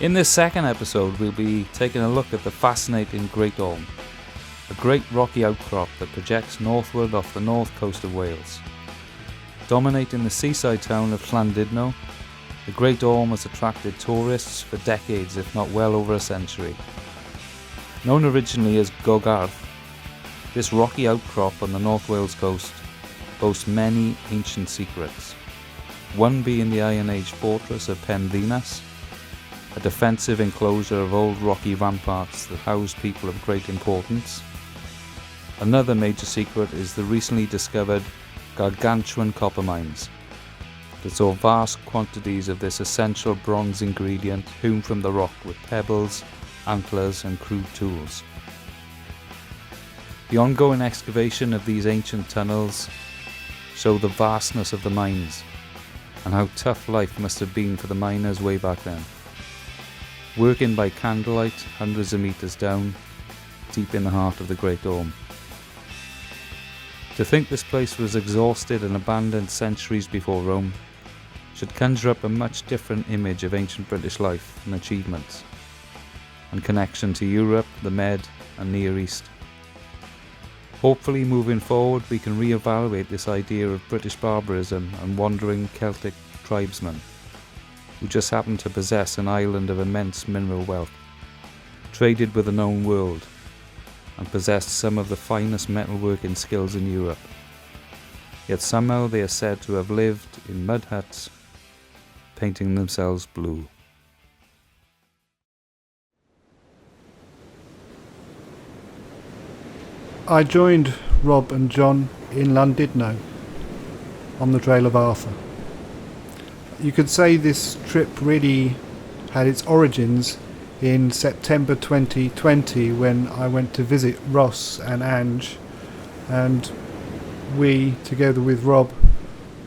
In this second episode, we'll be taking a look at the fascinating Great Orme, a great rocky outcrop that projects northward off the north coast of Wales. Dominating the seaside town of Llandudno, the Great Orme has attracted tourists for decades, if not well over a century. Known originally as Gogarth, this rocky outcrop on the North Wales coast boasts many ancient secrets, one being the Iron Age fortress of Penddinas, a defensive enclosure of old rocky ramparts that house people of great importance. Another major secret is the recently discovered gargantuan copper mines that saw vast quantities of this essential bronze ingredient hewn from the rock with pebbles, antlers and crude tools. The ongoing excavation of these ancient tunnels show the vastness of the mines and how tough life must have been for the miners way back then, working by candlelight hundreds of metres down, deep in the heart of the Great Orme. To think this place was exhausted and abandoned centuries before Rome should conjure up a much different image of ancient British life and achievements, and connection to Europe, the Med and Near East. Hopefully moving forward we can re-evaluate this idea of British barbarism and wandering Celtic tribesmen who just happened to possess an island of immense mineral wealth, traded with the known world, and possessed some of the finest metalworking skills in Europe. Yet somehow they are said to have lived in mud huts, painting themselves blue. I joined Rob and John in Llandudno on the trail of Arthur. You could say this trip really had its origins in September 2020 when I went to visit Ross and Ange, and we, together with Rob,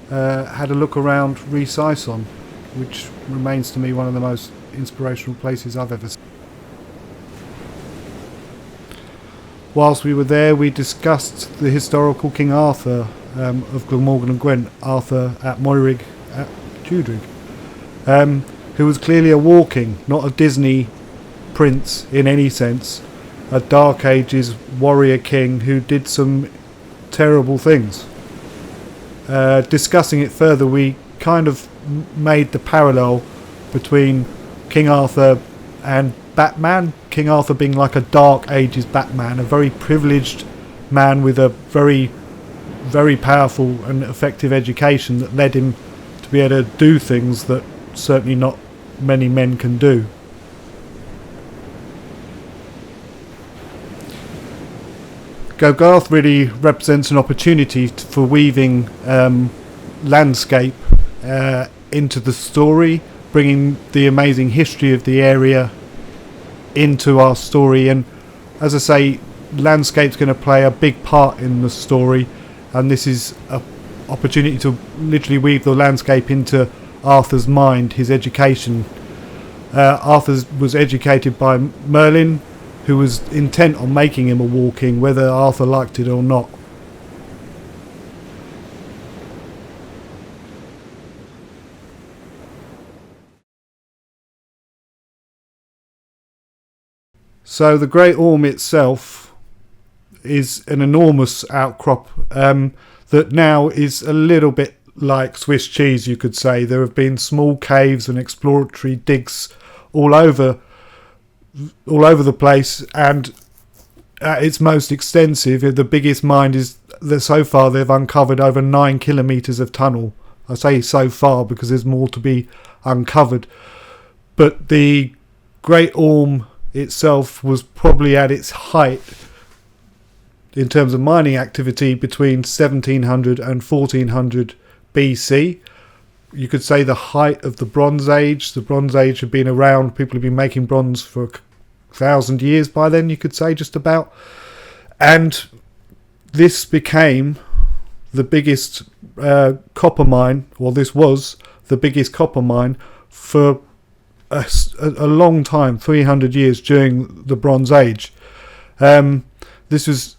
had a look around Rhys-Ison, which remains to me one of the most inspirational places I've ever seen. Whilst we were there, we discussed the historical King Arthur of Glamorgan and Gwent, Arthur at Moyrig at Tudrig, who was clearly a walking, not a Disney prince in any sense, a Dark Ages warrior king who did some terrible things. Discussing it further, we kind of made the parallel between King Arthur and Batman. King Arthur being like a Dark Ages Batman, a very privileged man with a very, very powerful and effective education that led him to be able to do things that certainly not many men can do. Gogarth really represents an opportunity for weaving landscape into the story, bringing the amazing history of the area into our story, and as I say, landscape's going to play a big part in the story, and this is an opportunity to literally weave the landscape into Arthur's mind, his education. Arthur was educated by Merlin, who was intent on making him a walking, whether Arthur liked it or not. So the Great Orme itself is an enormous outcrop that now is a little bit like Swiss cheese, you could say. There have been small caves and exploratory digs all over the place, and at its most extensive, the biggest mine is that so far they've uncovered over 9 kilometres of tunnel. I say so far because there's more to be uncovered, but the Great Orme itself was probably at its height in terms of mining activity between 1700 and 1400 BC. You could say the height of the Bronze Age. The Bronze Age had been around, people had been making bronze for 1,000 years by then, you could say, just about. And this became the biggest copper mine, or this was the biggest copper mine for a long time, 300 years during the Bronze Age. This was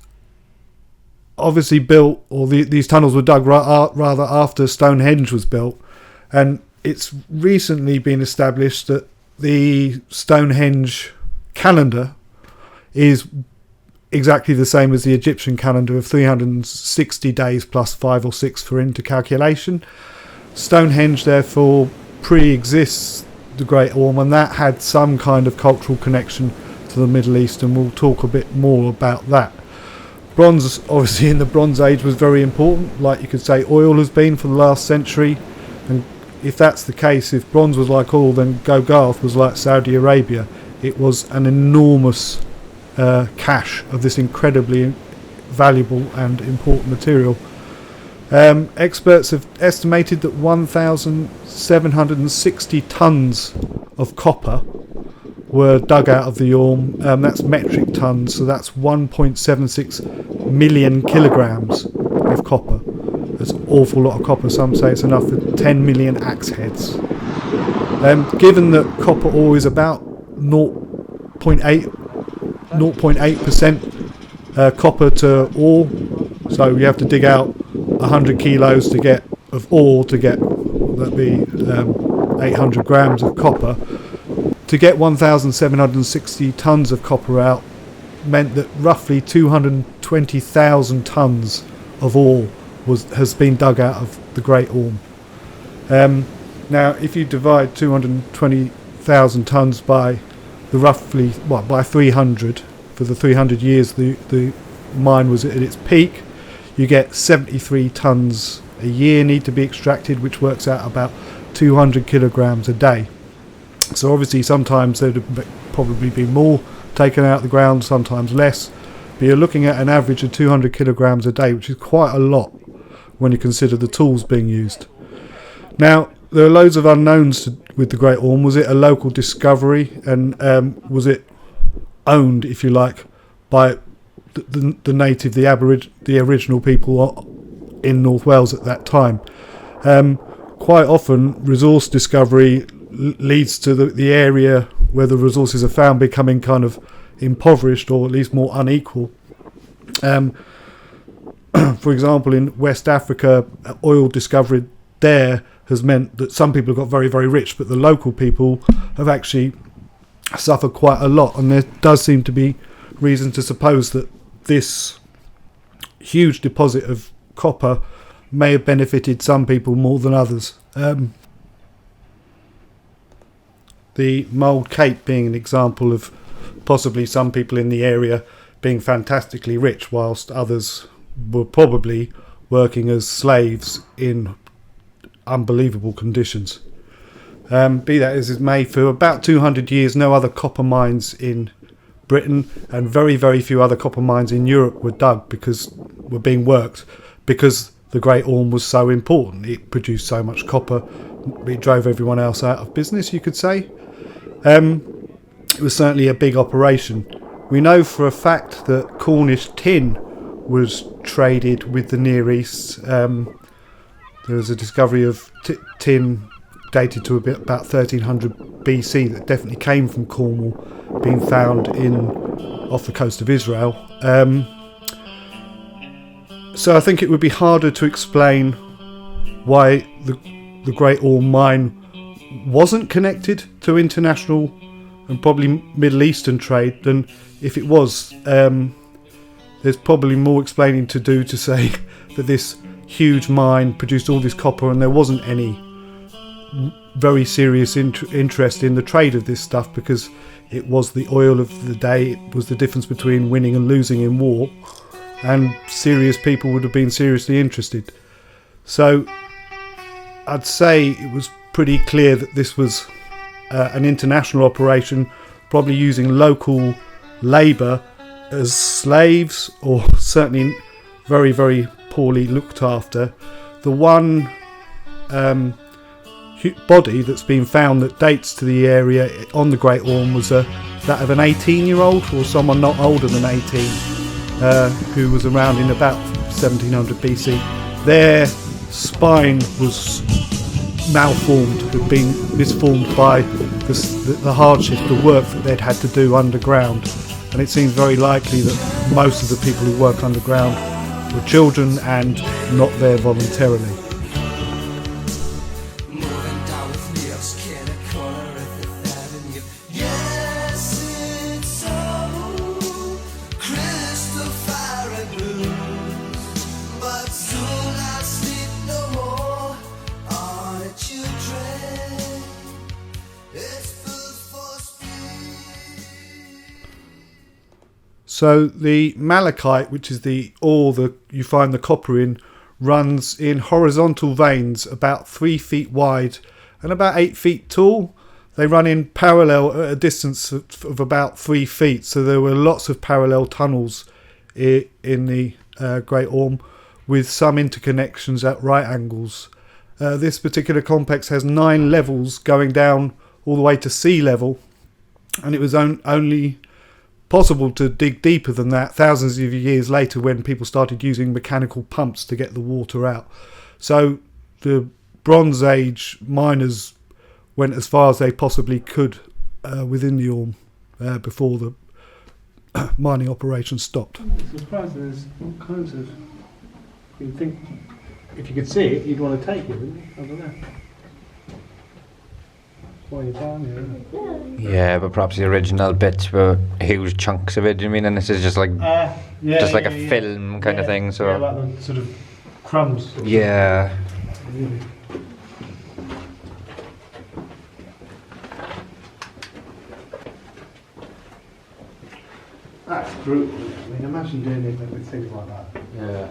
obviously built, or these tunnels were dug rather after Stonehenge was built, and it's recently been established that the Stonehenge calendar is exactly the same as the Egyptian calendar of 360 days plus 5 or 6 for intercalculation. Stonehenge therefore pre-exists the Great Orme, and that had some kind of cultural connection to the Middle East, and we'll talk a bit more about that. Bronze, obviously in the Bronze Age, was very important, like you could say oil has been for the last century. And if that's the case, if bronze was like oil, then Gogarth was like Saudi Arabia. It was an enormous cache of this incredibly valuable and important material. Experts have estimated that 1,760 tons of copper were dug out of the Orme. That's metric tons, so that's 1.76 million kilograms of copper. That's an awful lot of copper. Some say it's enough for 10 million axe heads. Given that copper ore is about 0.8% copper to ore, so you have to dig out 100 kilos to get of ore to get, that'd be 800 grams of copper. To get 1,760 tons of copper out meant that roughly 220,000 tons of ore has been dug out of the Great Orme. Now, if you divide 220,000 tons by by 300, for the 300 years the mine was at its peak, you get 73 tons a year need to be extracted, which works out about 200 kilograms a day. So obviously sometimes there'd have probably been more taken out of the ground, sometimes less, but you're looking at an average of 200 kilograms a day, which is quite a lot when you consider the tools being used. Now, there are loads of unknowns with the Great Orme. Was it a local discovery, and was it owned, if you like, by the native, the original people in North Wales at that time? Quite often resource discovery leads to the area where the resources are found becoming kind of impoverished, or at least more unequal. For example, in West Africa, oil discovery there has meant that some people have got very, very rich, but the local people have actually suffered quite a lot, and there does seem to be reason to suppose that this huge deposit of copper may have benefited some people more than others. The Mould Cape being an example of possibly some people in the area being fantastically rich, whilst others were probably working as slaves in unbelievable conditions. Be that as it may, for about 200 years no other copper mines in Britain and very, very few other copper mines in Europe were being worked because the Great Orme was so important. It produced so much copper, it drove everyone else out of business, you could say. It was certainly a big operation. We know for a fact that Cornish tin was traded with the Near East. There was a discovery of tin dated to about 1300 BC that definitely came from Cornwall, being found off the coast of Israel. So I think it would be harder to explain why the Great Orme mine wasn't connected to international and probably Middle Eastern trade than if it was. There's probably more explaining to do to say that this huge mine produced all this copper and there wasn't any very serious interest in the trade of this stuff, because it was the oil of the day. It was the difference between winning and losing in war, and serious people would have been seriously interested. So I'd say it was pretty clear that this was an international operation, probably using local labour as slaves, or certainly very, very poorly looked after. The one body that's been found that dates to the area on the Great Orme was that of an 18-year-old, or someone not older than 18, who was around in about 1700 BC. Their spine was malformed, had been misformed by the hardship, the work that they'd had to do underground, and it seems very likely that most of the people who work underground were children and not there voluntarily. So the malachite, which is the ore that you find the copper in, runs in horizontal veins about 3 feet wide and about 8 feet tall. They run in parallel at a distance of about 3 feet. So there were lots of parallel tunnels in the Great Orme, with some interconnections at right angles. This particular complex has 9 levels going down all the way to sea level, and it was only possible to dig deeper than that thousands of years later when people started using mechanical pumps to get the water out. So the Bronze Age miners went as far as they possibly could within the Orme before the mining operation stopped. I'm surprised there's all kinds of... You'd think if you could see it, you'd want to take it, wouldn't you? I don't know. Why you're down here. Yeah, but perhaps the original bits were huge chunks of it, do you mean? And this is just like a film kind of thing, so... Yeah, like the sort of crumbs. Yeah. Really. That's brutal. I mean, imagine doing it with things like that. Yeah.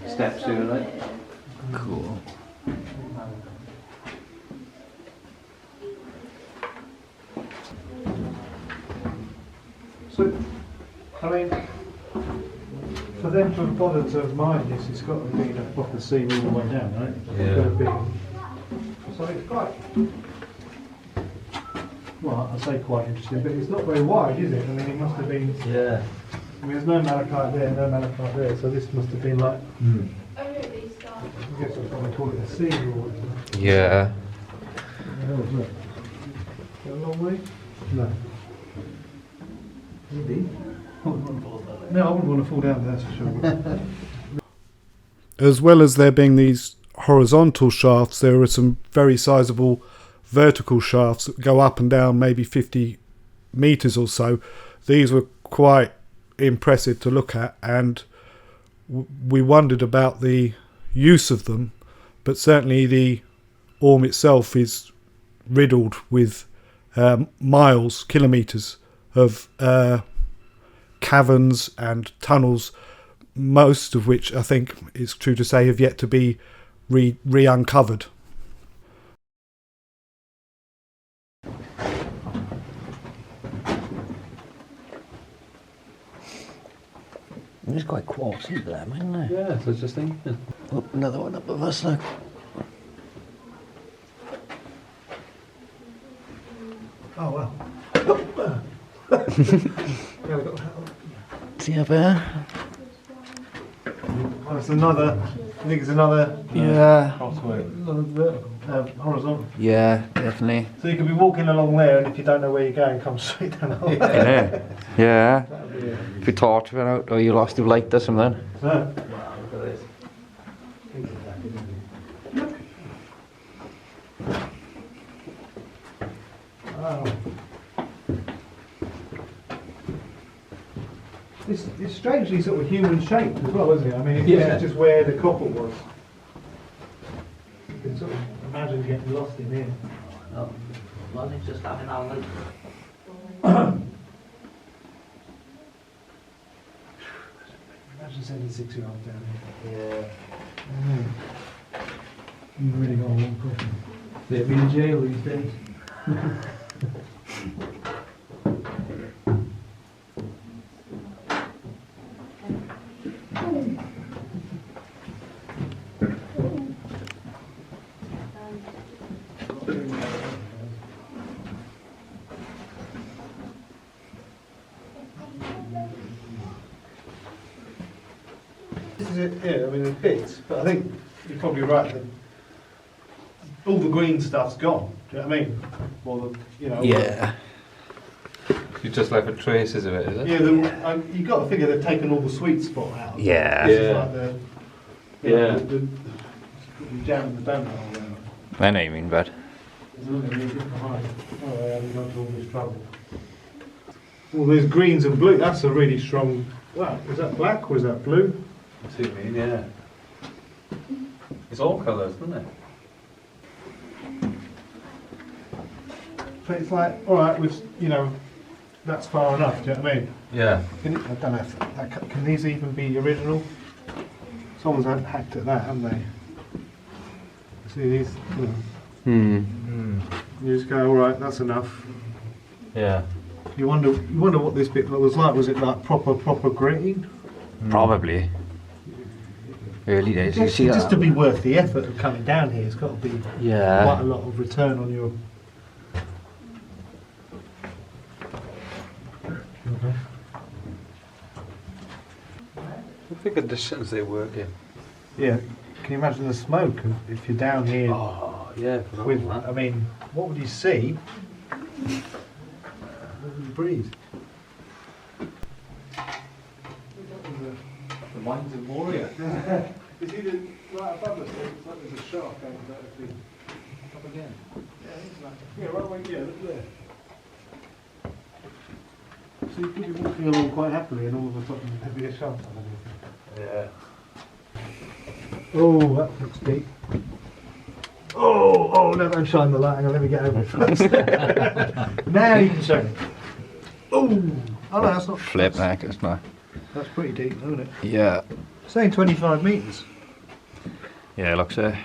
Steps here, right? Cool. So, I mean, for them to have bothered to have mined this, it's got to be a proper sea all the way down, right? Yeah. It's got to be. So it's quite. Well, I say quite interesting, but it's not very wide, is it? I mean, it must have been. Yeah. I mean, there's no malachite there, no malachite there, so this must have been like. I guess that's what they call it, a sea or whatever. Yeah. What the hell is that? Is that a long way? No. Maybe. No, I wouldn't want to fall down there, that's for sure. As well as there being these horizontal shafts, there are some very sizable vertical shafts that go up and down maybe 50 metres or so. These were quite impressive to look at, and we wondered about the use of them, but certainly the Orme itself is riddled with kilometres of caverns and tunnels, most of which I think it's true to say have yet to be re-uncovered. It's quite quartzy there, isn't it? Yeah, so I was just thinking. Oh, another one up of us, look. Oh, well. See up there? Oh, it's another. I think it's another. Yeah. Horizontal. Yeah, definitely. So you could be walking along there, and if you don't know where you're going, come straight down. Yeah. Yeah. That'd be If you torch went out, or you lost your light or something. No. Wow. It's strangely sort of human shaped as well, isn't it? I mean, this is just where the copper was. You can sort of imagine getting lost in here. Well, it's just having our look. Imagine sending 6-year-olds down Yeah. here. You really got a long problem. They'd be in jail these days. This is it, yeah, I mean there's bits, but I think you're probably right that all the green stuff's gone, do you know what I mean? Or the, you know, Yeah. You just left with traces of it, is it? yeah, you've got to figure they've taken all the sweet spot out. Yeah. This is like the, you know, Yeah. the jam the donut all around. I know you mean, but There's nothing really good behind. Oh, they haven't gone to all this trouble. Well, there's greens and blue, that's a really strong, wow, is that black or is that blue? I see what you mean, yeah. It's all colours, isn't it? But it's like, alright, we've, you know, that's far enough. Do you know what I mean? Yeah. I don't know if can these even be original? Someone's hacked at that, haven't they? See these? You just go, all right, that's enough. Yeah. You wonder what this bit was like. Was it like proper green? Probably. Early days. You see Just that? to be worth the effort of coming down here, it's got to be quite a lot of return on your. Look at the distance they work in. Yeah. Can you imagine the smoke if you're down here? Oh, yeah. With, I mean, what would you see? What would you breathe? The mind's a warrior. You see the right above us? It's like there's a shark going to Up again. Yeah, right away. Yeah, look there. So you could be walking along quite happily, and all of a sudden there'd be a shark underneath. Yeah. Oh, that looks deep. Oh, no, don't shine the light. Hang on, let me get over it first. Now you can show me. Oh, no, that's not. Flip neck, it's not. That's pretty deep, isn't it? Yeah. Saying 25 metres. Yeah, looks 25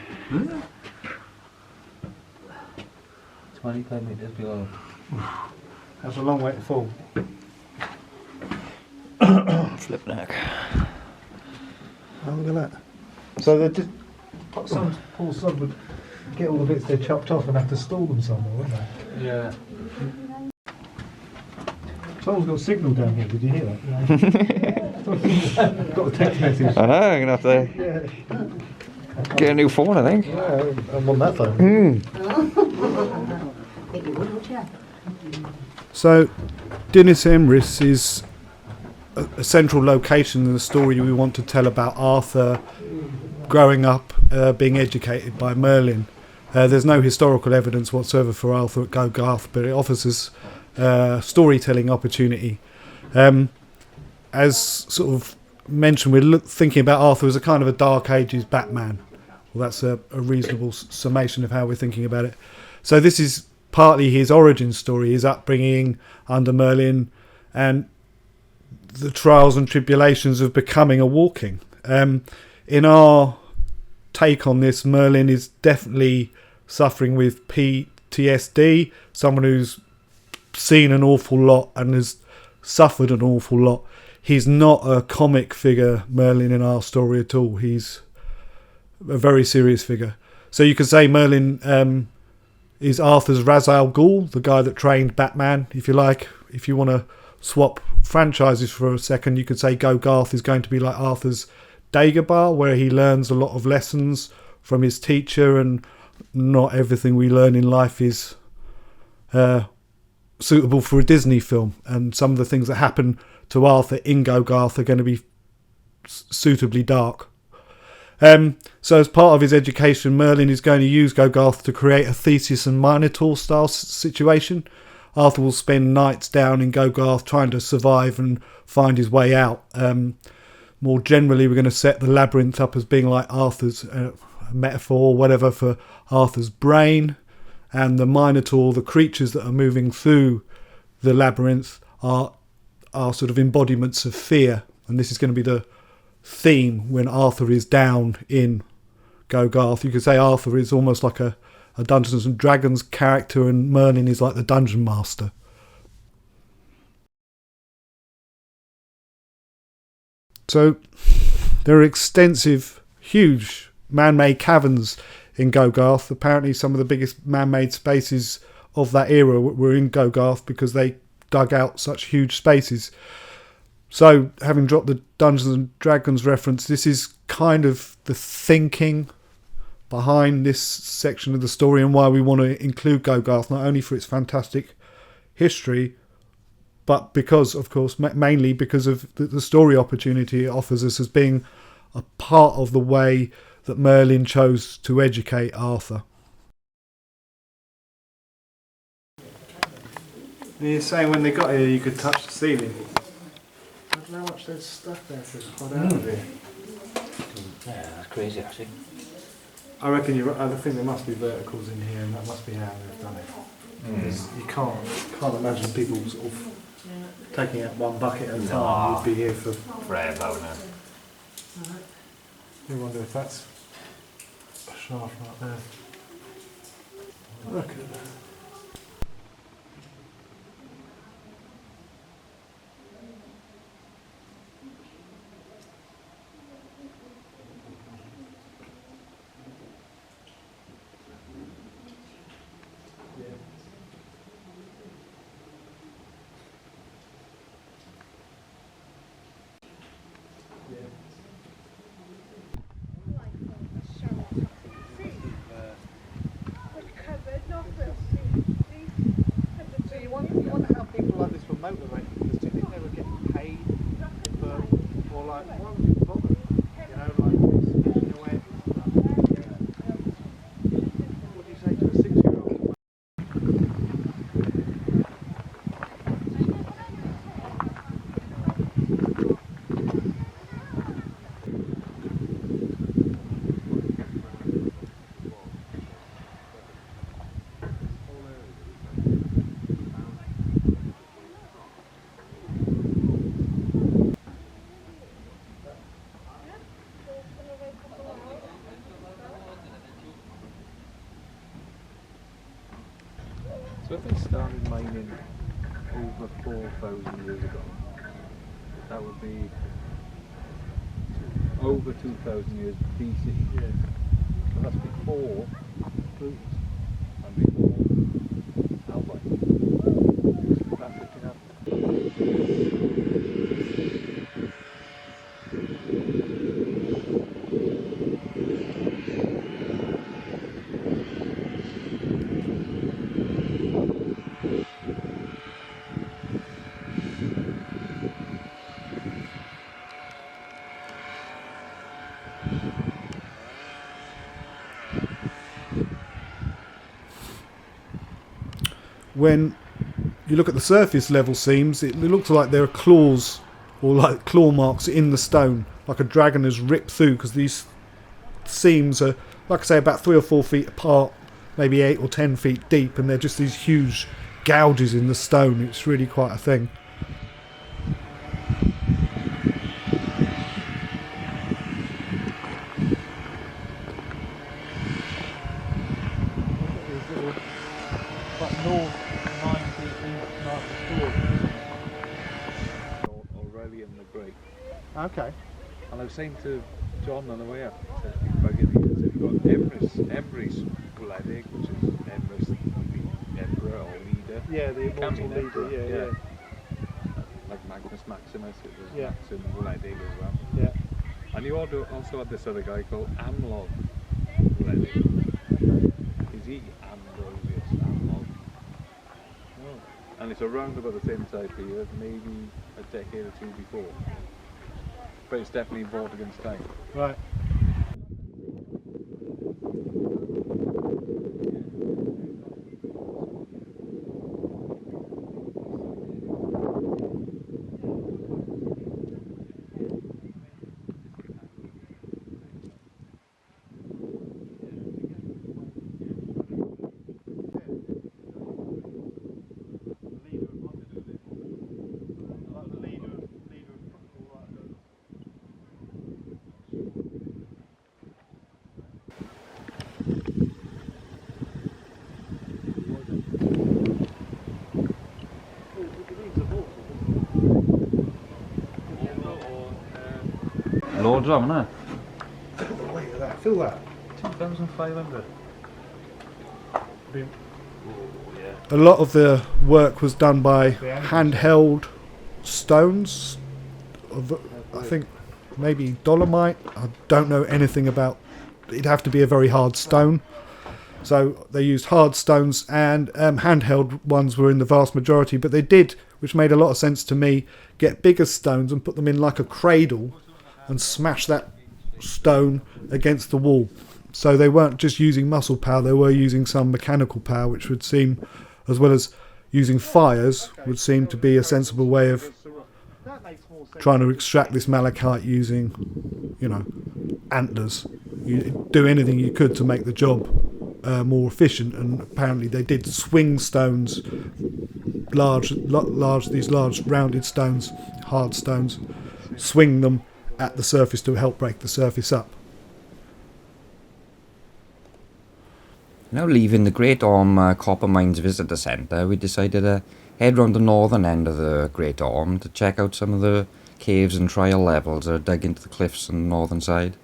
metres below. That's a long way to fall. flip neck. Oh, look at that. So they just Paul Sod would get all the bits they chopped off and have to store them somewhere, wouldn't they? Yeah. Someone's got a signal down here, did you hear that? Got a text message. I know, I'm going to have to get a new phone, I think. Yeah, I'm on that phone. So, Dinas Emrys is a central location in the story we want to tell about Arthur growing up, being educated by Merlin. There's no historical evidence whatsoever for Arthur at Gogarth, but it offers us storytelling opportunity. As sort of mentioned, we're thinking about Arthur as a kind of a Dark Ages Batman. Well, that's a reasonable summation of how we're thinking about it. So this is partly his origin story, his upbringing under Merlin, and the trials and tribulations of becoming a Walking. In our take on this, Merlin is definitely suffering with PTSD, someone who's seen an awful lot and has suffered an awful lot. He's not a comic figure, Merlin, in our story at all. He's a very serious figure. So you could say Merlin is Arthur's Ra's al Ghul, the guy that trained Batman, if you like. If you want to swap franchises for a second, you could say Gogarth is going to be like Arthur's Dagobah, where he learns a lot of lessons from his teacher, and not everything we learn in life is suitable for a Disney film, and some of the things that happen to Arthur in Gogarth are going to be suitably dark. So as part of his education, Merlin is going to use Gogarth to create a Theseus and Minotaur style situation. Arthur will spend nights down in Gogarth trying to survive and find his way out. More generally, we're going to set the labyrinth up as being like Arthur's metaphor, whatever, for Arthur's brain, and the Minotaur, the creatures that are moving through the labyrinth, are sort of embodiments of fear, and this is going to be the theme when Arthur is down in Gogarth. You could say Arthur is almost like a Dungeons and Dragons character, and Merlin is like the dungeon master. So there are extensive, huge man-made caverns in Gogarth. Apparently some of the biggest man-made spaces of that era were in Gogarth because they dug out such huge spaces. So, having dropped the Dungeons and Dragons reference, this is kind of the thinking behind this section of the story and why we want to include Gogarth, not only for its fantastic history, but because, of course, mainly because of the story opportunity it offers us as being a part of the way that Merlin chose to educate Arthur. You're saying when they got here you could touch the ceiling. I don't know how much there's stuff there to hold out of here. Yeah, that's crazy actually. I reckon you're right. I think there must be verticals in here, and that must be how they've done it. Because you can't imagine people sort of taking out one bucket at a time, we'd be here for forever now. You wonder if that's a shaft right there. Look at that. So you wonder how people like this were motivated, because do you think they were getting paid for, or like, why would you bother? You know, like, fishing away. What do you say to a 6-year-old? So if they started mining over 4,000 years ago, that would be over 2,000 years BC. Yeah. So that's before Clues and before Albite. That's what you have. When you look at the surface level seams, it looks like there are claws or like claw marks in the stone, like a dragon has ripped through, because these seams are, like I say, about 3 or 4 feet apart, maybe 8 or 10 feet deep, and they're just these huge gouges in the stone. It's really quite a thing. Aurelian the Great. Okay. And I was saying to John on the way up, I said, if I get these, you've got Emrys Gwledig, which is Emrys, the emperor or leader. Yeah, the immortal leader, Emperor, yeah. Like Magnus Maximus, it was Yeah. Maxim Gwledig as well. Yeah. And you also had this other guy called Amlog Gwledig. Is he Ambrosius Amlog? Oh. And it's around about the same time period, maybe a decade or two before. But it's definitely fought against time. Right. Loads of them, innit? Look at the weight of that. Feel that. 2,500. A lot of the work was done by handheld stones, I think maybe dolomite. I don't know anything about, it'd have to be a very hard stone. So they used hard stones, and handheld ones were in the vast majority, but they did, which made a lot of sense to me, get bigger stones and put them in like a cradle and smash that stone against the wall. So they weren't just using muscle power, they were using some mechanical power, which would seem, as well as using fires, would seem to be a sensible way of trying to extract this malachite using, you know, antlers. You do anything you could to make the job more efficient, and apparently they did swing stones these large rounded stones, hard stones, swing them at the surface to help break the surface up. Now leaving the Great Orme Copper Mines Visitor Centre, we decided to head round the northern end of the Great Orme to check out some of the caves and trial levels that are dug into the cliffs on the northern side.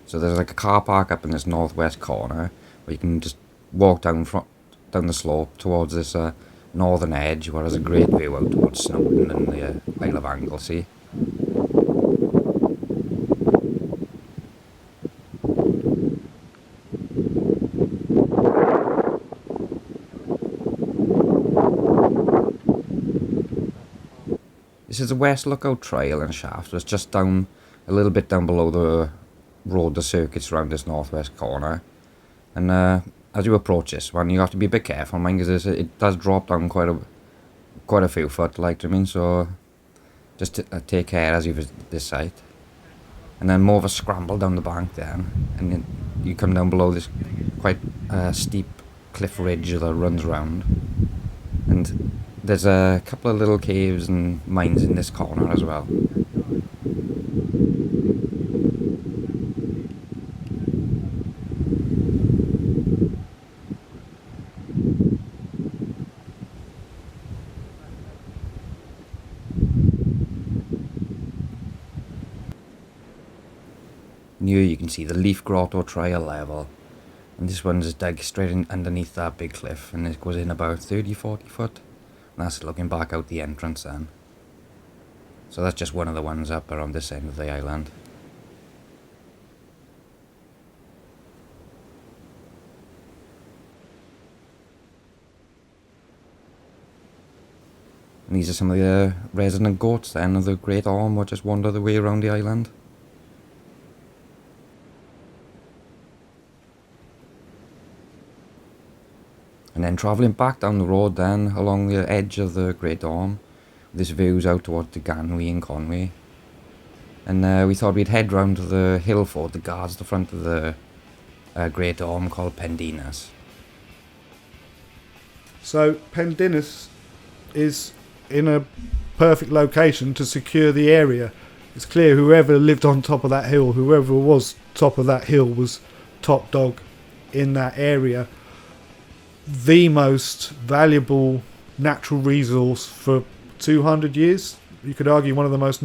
So there's like a car park up in this northwest corner where you can just walk down the slope towards this northern edge, where there's a great view out towards Snowdon and the Isle of Anglesey. This is the West Lookout Trail and Shaft. It's just down a little bit down below the road the circuits around this northwest corner. And as you approach this one, you have to be a bit careful, mind, because it does drop down quite a few foot, like, I mean, so just take care as you visit this site. And then more of a scramble down the bank then, and then you come down below this quite steep cliff ridge that runs around. And there's a couple of little caves and mines in this corner as well. And here you can see the Leaf Grotto trial level. And this one's dug straight in underneath that big cliff, and it goes in about 30-40 foot. And that's looking back out the entrance then. So that's just one of the ones up around this end of the island. And these are some of the resident goats then of the Great Orme, which just wander the way around the island. And then travelling back down the road then, along the edge of the Great Orme, this views out towards the Ganwy and Conwy. And we thought we'd head round to the hill fort that guards the front of the Great Orme, called Pendinas. So Pendinas is in a perfect location to secure the area. It's clear whoever lived on top of that hill, whoever was top of that hill, was top dog in that area. The most valuable natural resource for 200 years. You could argue one of the most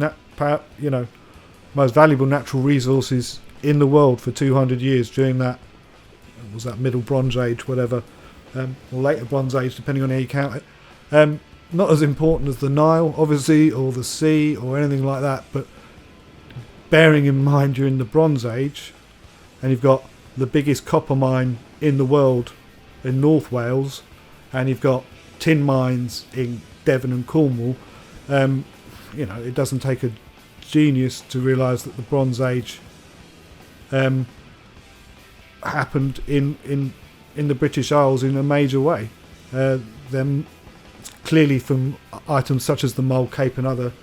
most valuable natural resources in the world for 200 years during that, was that Middle Bronze Age, whatever, or later Bronze Age, depending on how you count it. Not as important as the Nile, obviously, or the sea, or anything like that, but bearing in mind you're in the Bronze Age, and you've got the biggest copper mine in the world in North Wales, and you've got tin mines in Devon and Cornwall. It doesn't take a genius to realise that the Bronze Age happened in the British Isles in a major way. Them clearly from items such as the Mole Cape and other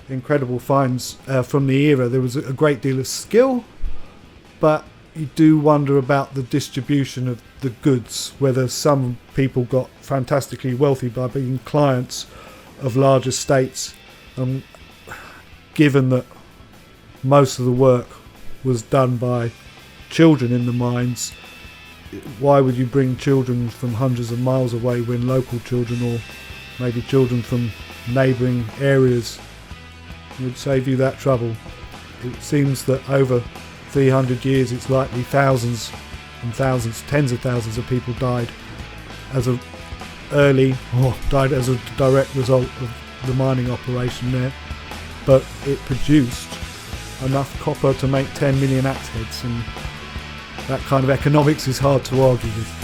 incredible finds from the era, there was a great deal of skill, but you do wonder about the distribution of the goods, whether some people got fantastically wealthy by being clients of large estates, given that most of the work was done by children in the mines. Why would you bring children from hundreds of miles away when local children, or maybe children from neighbouring areas, would save you that trouble? It seems that over 300 years it's likely thousands and thousands, tens of thousands of people died as a direct result of the mining operation there, but it produced enough copper to make 10 million axe heads, and that kind of economics is hard to argue with.